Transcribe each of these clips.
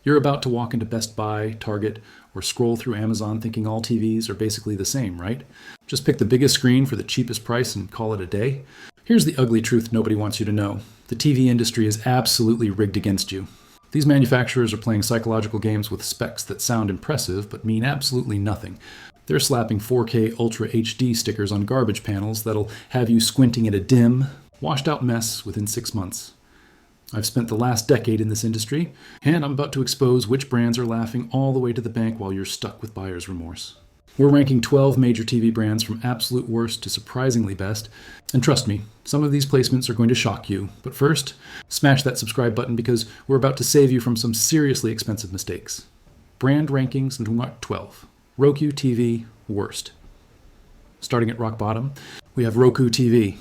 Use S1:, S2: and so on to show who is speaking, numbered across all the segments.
S1: You're about to walk into Best Buy, Target, or scroll through Amazon thinking all TVs are basically the same, right? Just pick the biggest screen for the cheapest price and call it a day. Here's the ugly truth nobody wants you to know. The TV industry is absolutely rigged against you. These manufacturers are playing psychological games with specs that sound impressive but mean absolutely nothing. They're slapping 4K Ultra HD stickers on garbage panels that'll have you squinting at a dim, washed out mess within 6 months. I've spent the last decade in this industry, and I'm about to expose which brands are laughing all the way to the bank while you're stuck with buyer's remorse. We're ranking 12 major TV brands from absolute worst to surprisingly best, and trust me, some of these placements are going to shock you. But first, smash that subscribe button because we're about to save you from some seriously expensive mistakes. Brand rankings number 12. Roku TV, worst. Starting at rock bottom, we have Roku TV.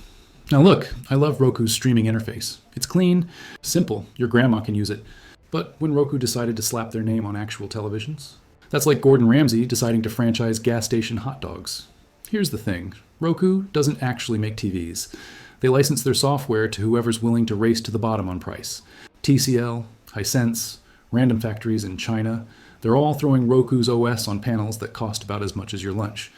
S1: Now look, I love Roku's streaming interface. It's clean, simple, your grandma can use it. But when Roku decided to slap their name on actual televisions? That's like Gordon Ramsay deciding to franchise gas station hot dogs. Here's the thing, Roku doesn't actually make TVs. They license their software to whoever's willing to race to the bottom on price. TCL, Hisense, random factories in China, they're all throwing Roku's OS on panels that cost about as much as your lunch.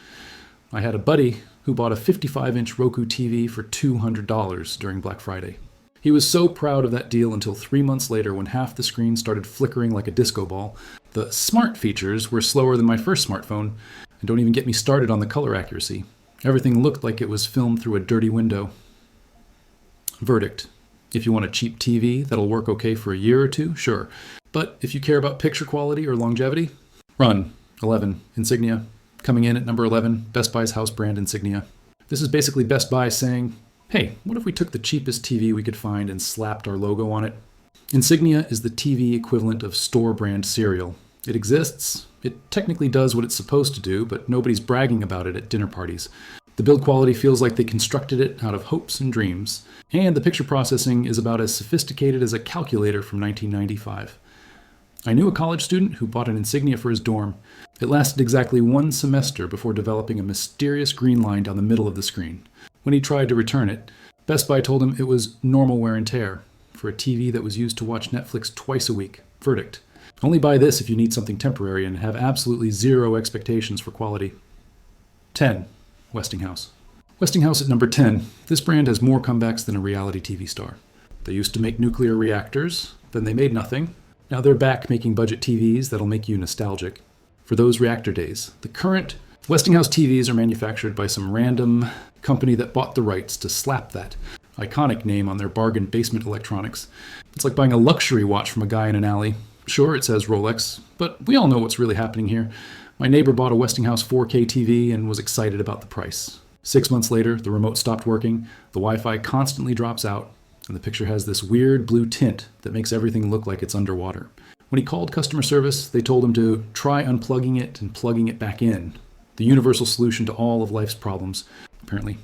S1: I had a buddy who bought a 55-inch Roku TV for $200 during Black Friday. He was so proud of that deal until 3 months later when half the screen started flickering like a disco ball. The smart features were slower than my first smartphone, and don't even get me started on the color accuracy. Everything looked like it was filmed through a dirty window. Verdict. If you want a cheap TV that'll work okay for a year or two, sure. But if you care about picture quality or longevity, run. 11. Insignia. Coming in at number 11, Best Buy's house brand Insignia. This is basically Best Buy saying, hey, what if we took the cheapest TV we could find and slapped our logo on it? Insignia is the TV equivalent of store brand cereal. It exists. It technically does what it's supposed to do, but nobody's bragging about it at dinner parties. The build quality feels like they constructed it out of hopes and dreams. And the picture processing is about as sophisticated as a calculator from 1995. I knew a college student who bought an Insignia for his dorm. It lasted exactly 1 semester before developing a mysterious green line down the middle of the screen. When he tried to return it, Best Buy told him it was normal wear and tear for a TV that was used to watch Netflix twice a week. Verdict. Only buy this if you need something temporary and have absolutely zero expectations for quality. 10. Westinghouse. Westinghouse at number 10. This brand has more comebacks than a reality TV star. They used to make nuclear reactors, then they made nothing. Now they're back making budget TVs that'll make you nostalgic for those reactor days. The current Westinghouse TVs are manufactured by some random company that bought the rights to slap that iconic name on their bargain basement electronics. It's like buying a luxury watch from a guy in an alley. Sure, it says Rolex, but we all know what's really happening here. My neighbor bought a Westinghouse 4K TV and was excited about the price. 6 months later, the remote stopped working, the Wi-Fi constantly drops out, and the picture has this weird blue tint that makes everything look like it's underwater. When he called customer service, they told him to try unplugging it and plugging it back in. The universal solution to all of life's problems, apparently.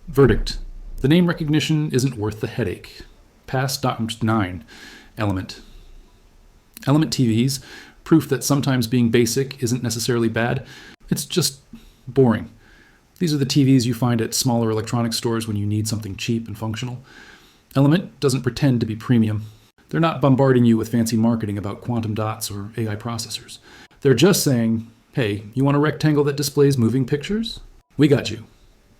S1: Verdict. The name recognition isn't worth the headache. Pass. 9. Element. Element TVs, proof that sometimes being basic isn't necessarily bad. It's just boring. These are the TVs you find at smaller electronics stores when you need something cheap and functional. Element doesn't pretend to be premium. They're not bombarding you with fancy marketing about quantum dots or AI processors. They're just saying, hey, you want a rectangle that displays moving pictures? We got you.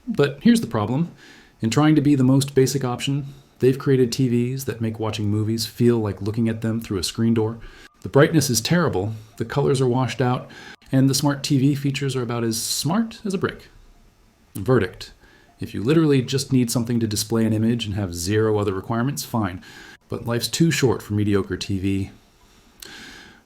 S1: But here's the problem. In trying to be the most basic option, they've created TVs that make watching movies feel like looking at them through a screen door. The brightness is terrible, the colors are washed out, and the smart TV features are about as smart as a brick. Verdict. If you literally just need something to display an image and have zero other requirements, fine. But life's too short for mediocre TV.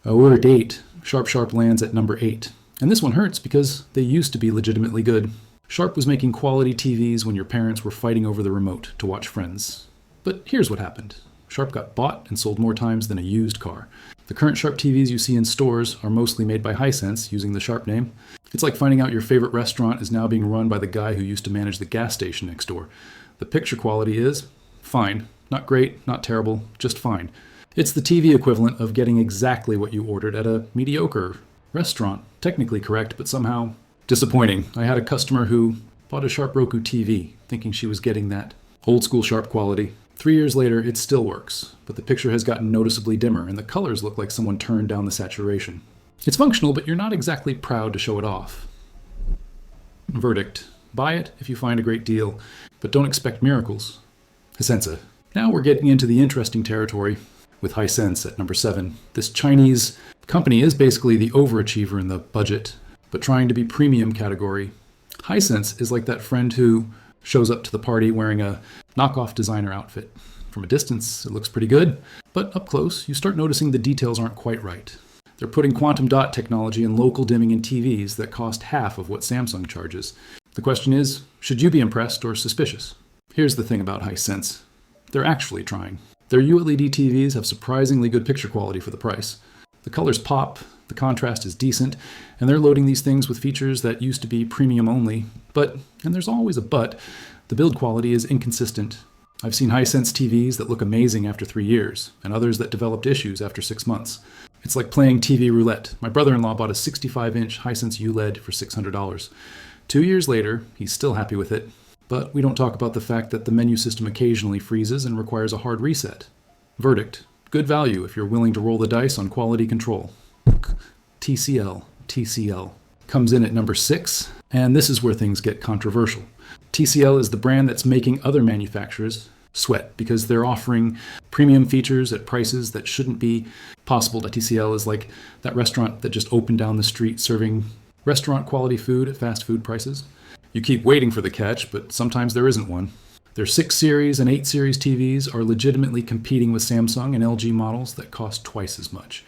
S1: We're at 8. Sharp lands at number 8. And this one hurts because they used to be legitimately good. Sharp was making quality TVs when your parents were fighting over the remote to watch Friends. But here's what happened. Sharp got bought and sold more times than a used car. The current Sharp TVs you see in stores are mostly made by Hisense, using the Sharp name. It's like finding out your favorite restaurant is now being run by the guy who used to manage the gas station next door. The picture quality is fine. Not great, not terrible, just fine. It's the TV equivalent of getting exactly what you ordered at a mediocre restaurant. Technically correct, but somehow disappointing. I had a customer who bought a Sharp Roku TV thinking she was getting that old school Sharp quality. 3 years later, it still works, but the picture has gotten noticeably dimmer and the colors look like someone turned down the saturation. It's functional, but you're not exactly proud to show it off. Verdict: buy it if you find a great deal, but don't expect miracles. Hisense. Now we're getting into the interesting territory with Hisense at number 7. This Chinese company is basically the overachiever in the budget, but trying to be premium category. Hisense is like that friend who shows up to the party wearing a knockoff designer outfit. From a distance, it looks pretty good, but up close, you start noticing the details aren't quite right. They're putting quantum dot technology and local dimming in TVs that cost half of what Samsung charges. The question is, should you be impressed or suspicious? Here's the thing about Hisense. They're actually trying. Their ULED TVs have surprisingly good picture quality for the price. The colors pop, the contrast is decent, and they're loading these things with features that used to be premium only. But, and there's always a but, the build quality is inconsistent. I've seen Hisense TVs that look amazing after 3 years, and others that developed issues after 6 months. It's like playing TV roulette. My brother-in-law bought a 65-inch Hisense ULED for $600. 2 years later, he's still happy with it. But we don't talk about the fact that the menu system occasionally freezes and requires a hard reset. Verdict: good value if you're willing to roll the dice on quality control. TCL comes in at number 6, and this is where things get controversial. TCL is the brand that's making other manufacturers sweat because they're offering premium features at prices that shouldn't be possible. TCL is like that restaurant that just opened down the street serving restaurant quality food at fast food prices. You keep waiting for the catch, but sometimes there isn't one. Their 6 Series and 8 Series TVs are legitimately competing with Samsung and LG models that cost twice as much.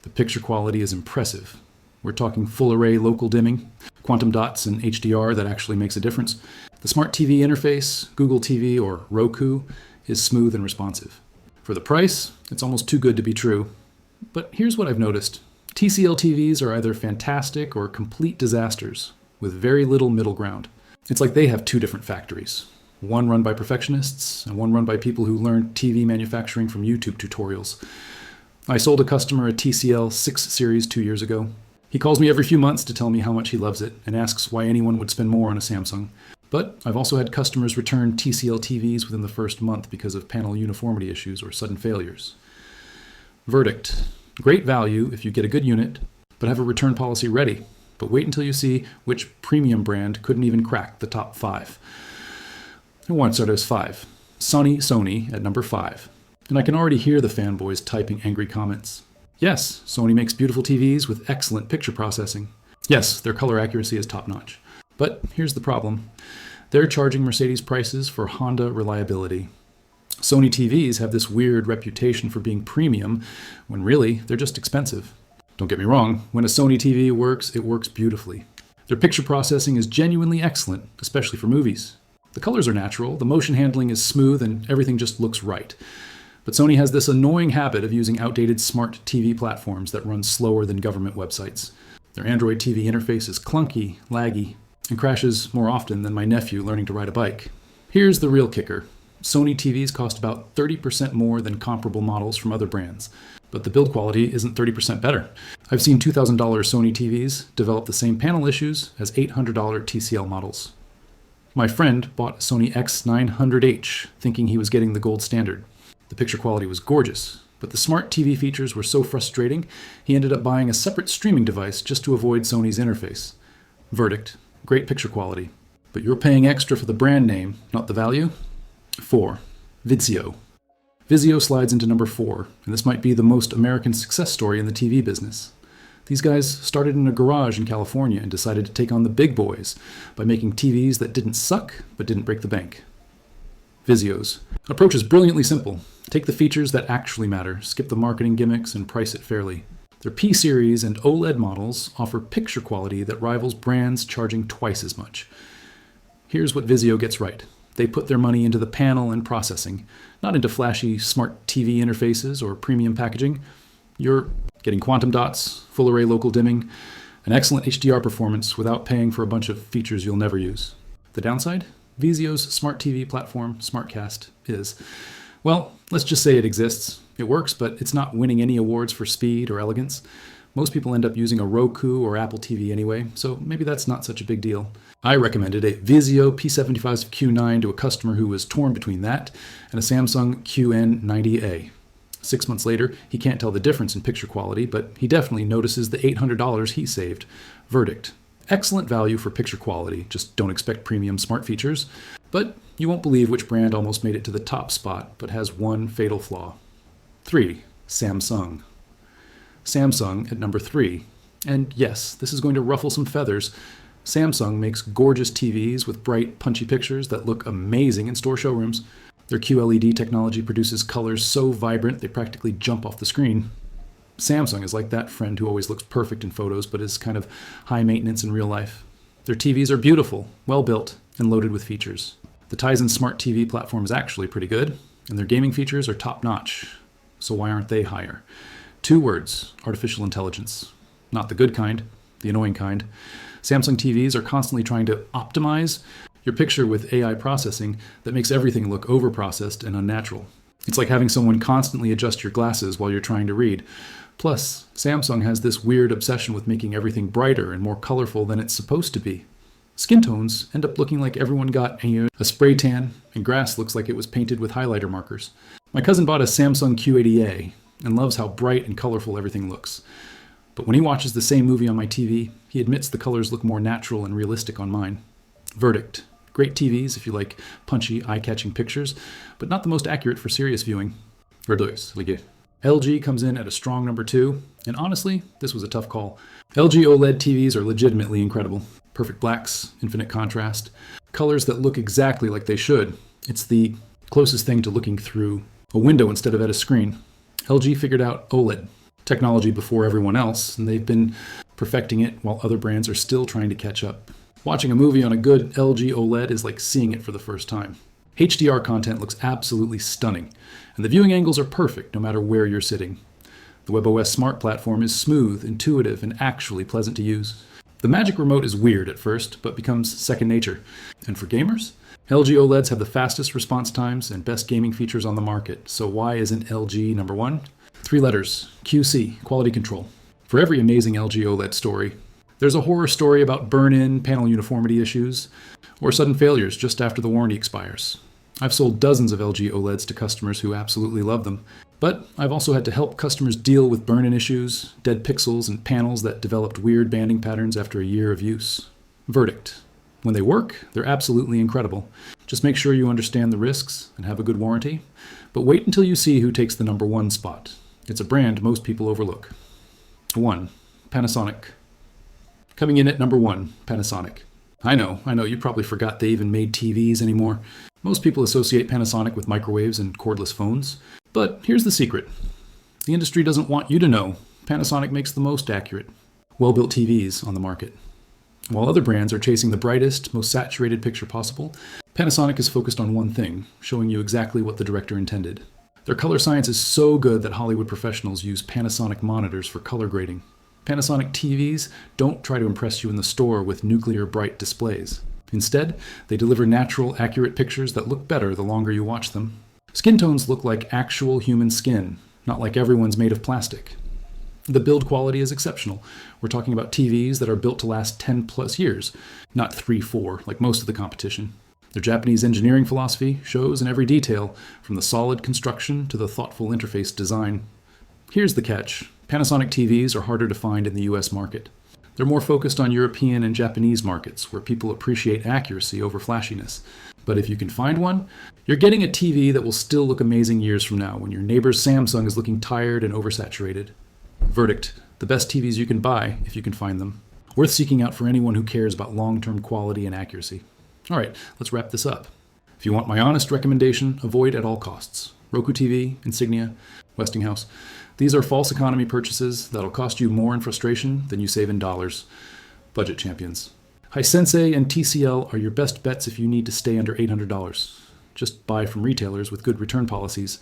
S1: The picture quality is impressive. We're talking full array local dimming, quantum dots, and HDR that actually makes a difference. The smart TV interface, Google TV or Roku, is smooth and responsive. For the price, it's almost too good to be true. But here's what I've noticed. TCL TVs are either fantastic or complete disasters, with very little middle ground. It's like they have 2 different factories. One run by perfectionists, and one run by people who learned TV manufacturing from YouTube tutorials. I sold a customer a TCL 6 Series 2 years ago. He calls me every few months to tell me how much he loves it, and asks why anyone would spend more on a Samsung. But I've also had customers return TCL TVs within the first month because of panel uniformity issues or sudden failures. Verdict: great value if you get a good unit, but have a return policy ready. But wait until you see which premium brand couldn't even crack the top 5. I want to start as 5. Sony at number 5. And I can already hear the fanboys typing angry comments. Yes, Sony makes beautiful TVs with excellent picture processing. Yes, their color accuracy is top-notch. But here's the problem. They're charging Mercedes prices for Honda reliability. Sony TVs have this weird reputation for being premium, when really, they're just expensive. Don't get me wrong, when a Sony TV works, it works beautifully. Their picture processing is genuinely excellent, especially for movies. The colors are natural, the motion handling is smooth, and everything just looks right. But Sony has this annoying habit of using outdated smart TV platforms that run slower than government websites. Their Android TV interface is clunky, laggy, and crashes more often than my nephew learning to ride a bike. Here's the real kicker. Sony TVs cost about 30% more than comparable models from other brands, but the build quality isn't 30% better. I've seen $2,000 Sony TVs develop the same panel issues as $800 TCL models. My friend bought a Sony X900H thinking he was getting the gold standard. The picture quality was gorgeous, but the smart TV features were so frustrating, he ended up buying a separate streaming device just to avoid Sony's interface. Verdict: great picture quality, but you're paying extra for the brand name, not the value. 4. Vizio. Vizio slides into number 4, and this might be the most American success story in the TV business. These guys started in a garage in California and decided to take on the big boys by making TVs that didn't suck but didn't break the bank. Vizio's approach is brilliantly simple. Take the features that actually matter, skip the marketing gimmicks, and price it fairly. Their P-Series and OLED models offer picture quality that rivals brands charging twice as much. Here's what Vizio gets right. They put their money into the panel and processing, not into flashy smart TV interfaces or premium packaging. You're getting quantum dots, full array local dimming, an excellent HDR performance without paying for a bunch of features you'll never use. The downside? Vizio's smart TV platform, SmartCast, is, well, let's just say it exists. It works, but it's not winning any awards for speed or elegance. Most people end up using a Roku or Apple TV anyway, so maybe that's not such a big deal. I recommended a Vizio P75 Q9 to a customer who was torn between that and a Samsung QN90A. 6 months later, he can't tell the difference in picture quality, but he definitely notices the $800 he saved. Verdict: excellent value for picture quality, just don't expect premium smart features. But you won't believe which brand almost made it to the top spot, but has one fatal flaw. 3. Samsung. Samsung at number 3. And yes, this is going to ruffle some feathers. Samsung makes gorgeous TVs with bright, punchy pictures that look amazing in store showrooms. Their QLED technology produces colors so vibrant they practically jump off the screen. Samsung is like that friend who always looks perfect in photos but is kind of high maintenance in real life. Their TVs are beautiful, well built, and loaded with features. The Tizen Smart TV platform is actually pretty good, and their gaming features are top-notch. So why aren't they higher? 2 words: artificial intelligence. Not the good kind, the annoying kind. Samsung TVs are constantly trying to optimize your picture with AI processing that makes everything look overprocessed and unnatural. It's like having someone constantly adjust your glasses while you're trying to read. Plus, Samsung has this weird obsession with making everything brighter and more colorful than it's supposed to be. Skin tones end up looking like everyone got a spray tan, and grass looks like it was painted with highlighter markers. My cousin bought a Samsung Q80A and loves how bright and colorful everything looks. But when he watches the same movie on my TV, he admits the colors look more natural and realistic on mine. Verdict: great TVs if you like punchy, eye-catching pictures, but not the most accurate for serious viewing. LG comes in at a strong number 2, and honestly, this was a tough call. LG OLED TVs are legitimately incredible. Perfect blacks, infinite contrast, colors that look exactly like they should. It's the closest thing to looking through a window instead of at a screen. LG figured out OLED technology before everyone else, and they've been perfecting it while other brands are still trying to catch up. Watching a movie on a good LG OLED is like seeing it for the first time. HDR content looks absolutely stunning, and the viewing angles are perfect no matter where you're sitting. The WebOS Smart platform is smooth, intuitive, and actually pleasant to use. The Magic Remote is weird at first, but becomes second nature. And for gamers, LG OLEDs have the fastest response times and best gaming features on the market, so why isn't LG number 1? 3 letters: QC, quality control. For every amazing LG OLED story, there's a horror story about burn-in, panel uniformity issues, or sudden failures just after the warranty expires. I've sold dozens of LG OLEDs to customers who absolutely love them, but I've also had to help customers deal with burn-in issues, dead pixels, and panels that developed weird banding patterns after a year of use. Verdict: when they work, they're absolutely incredible. Just make sure you understand the risks and have a good warranty, but wait until you see who takes the number 1 spot. It's a brand most people overlook. 1. Panasonic. Coming in at number 1, Panasonic. I know, you probably forgot they even made TVs anymore. Most people associate Panasonic with microwaves and cordless phones. But here's the secret. The industry doesn't want you to know. Panasonic makes the most accurate, well-built TVs on the market. While other brands are chasing the brightest, most saturated picture possible, Panasonic is focused on one thing: showing you exactly what the director intended. Their color science is so good that Hollywood professionals use Panasonic monitors for color grading. Panasonic TVs don't try to impress you in the store with nuclear bright displays. Instead, they deliver natural, accurate pictures that look better the longer you watch them. Skin tones look like actual human skin, not like everyone's made of plastic. The build quality is exceptional. We're talking about TVs that are built to last 10 plus years, not 3-4 like most of the competition. Their Japanese engineering philosophy shows in every detail, from the solid construction to the thoughtful interface design. Here's the catch: Panasonic TVs are harder to find in the US market. They're more focused on European and Japanese markets, where people appreciate accuracy over flashiness. But if you can find one, you're getting a TV that will still look amazing years from now when your neighbor's Samsung is looking tired and oversaturated. Verdict: the best TVs you can buy, if you can find them. Worth seeking out for anyone who cares about long-term quality and accuracy. All right, let's wrap this up. If you want my honest recommendation, avoid at all costs. Roku TV, Insignia, Westinghouse. These are false economy purchases that'll cost you more in frustration than you save in dollars. Budget champions. Hisense and TCL are your best bets if you need to stay under $800. Just buy from retailers with good return policies.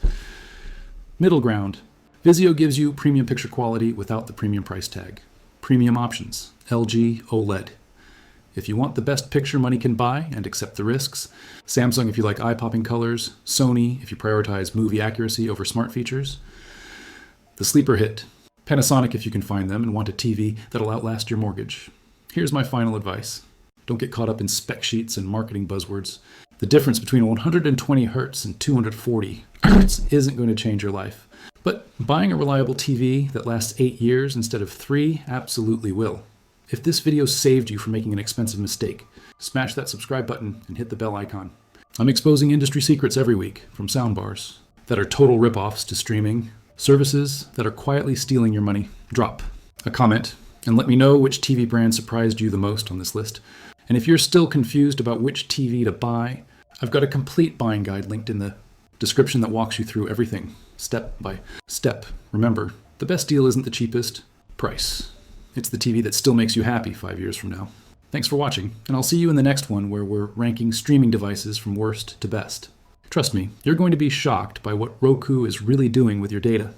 S1: Middle ground. Vizio gives you premium picture quality without the premium price tag. Premium options. LG OLED. If you want the best picture money can buy and accept the risks. Samsung if you like eye-popping colors. Sony if you prioritize movie accuracy over smart features. The sleeper hit. Panasonic if you can find them and want a TV that'll outlast your mortgage. Here's my final advice. Don't get caught up in spec sheets and marketing buzzwords. The difference between 120 Hz and 240 Hz isn't going to change your life. But buying a reliable TV that lasts 8 years instead of 3 absolutely will. If this video saved you from making an expensive mistake, smash that subscribe button and hit the bell icon. I'm exposing industry secrets every week, from soundbars that are total ripoffs to streaming, services that are quietly stealing your money. Drop a comment and let me know which TV brand surprised you the most on this list. And if you're still confused about which TV to buy, I've got a complete buying guide linked in the description that walks you through everything, step by step. Remember, the best deal isn't the cheapest price. It's the TV that still makes you happy 5 years from now. Thanks for watching, and I'll see you in the next one where we're ranking streaming devices from worst to best. Trust me, you're going to be shocked by what Roku is really doing with your data.